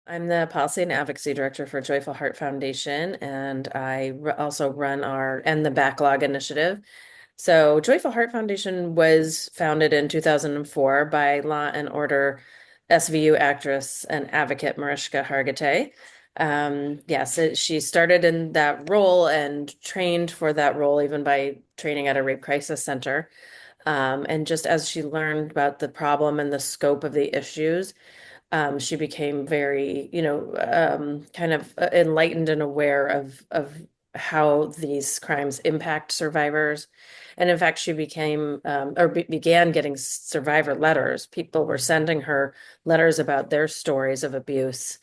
I'm the Policy and Advocacy Director for Joyful Heart Foundation, and also run the Backlog initiative. So, Joyful Heart Foundation was founded in 2004 by Law and Order SVU actress and advocate Mariska Hargitay. Yes, she started in that role and trained for that role, even by training at a rape crisis center. And just as she learned about the problem and the scope of the issues, she became very, kind of enlightened and aware of how these crimes impact survivors. And in fact, she began getting survivor letters. People were sending her letters about their stories of abuse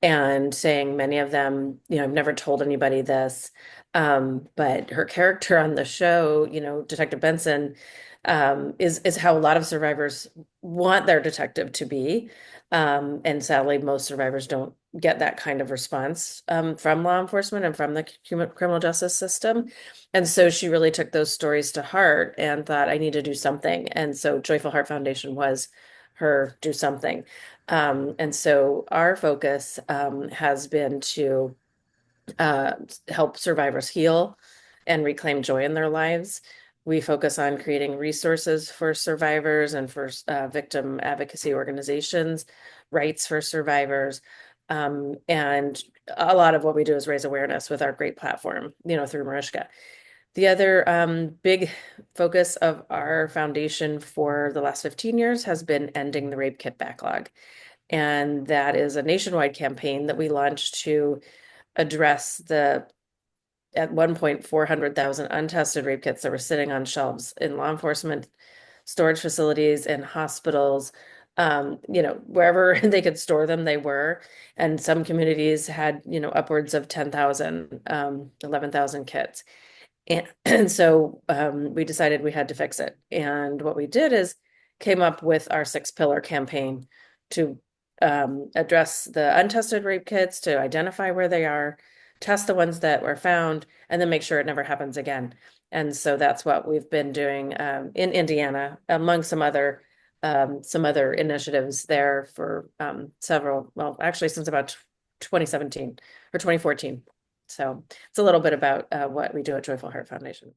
and saying many of them, I've never told anybody this. But her character on the show, Detective Benson, is how a lot of survivors want their detective to be. And sadly, most survivors don't get that kind of response from law enforcement and from the criminal justice system. And so she really took those stories to heart and thought, I need to do something. And so Joyful Heart Foundation was her do something. And so our focus has been to uh, help survivors heal and reclaim joy in their lives. We focus on creating resources for survivors and for victim advocacy organizations, rights for survivors. And a lot of what we do is raise awareness with our great platform, through Mariska. The other big focus of our foundation for the last 15 years has been ending the rape kit backlog. And that is a nationwide campaign that we launched to address the at one point 400,000 untested rape kits that were sitting on shelves in law enforcement storage facilities and hospitals. Wherever they could store them, they were. And some communities had, upwards of 10,000, 11,000 kits. And so we decided we had to fix it. And what we did is came up with our 6-pillar campaign to address the untested rape kits, to identify where they are, test the ones that were found, and then make sure it never happens again. And so that's what we've been doing in Indiana, among some other initiatives there for well, actually since about 2017 or 2014. So it's a little bit about what we do at Joyful Heart Foundation.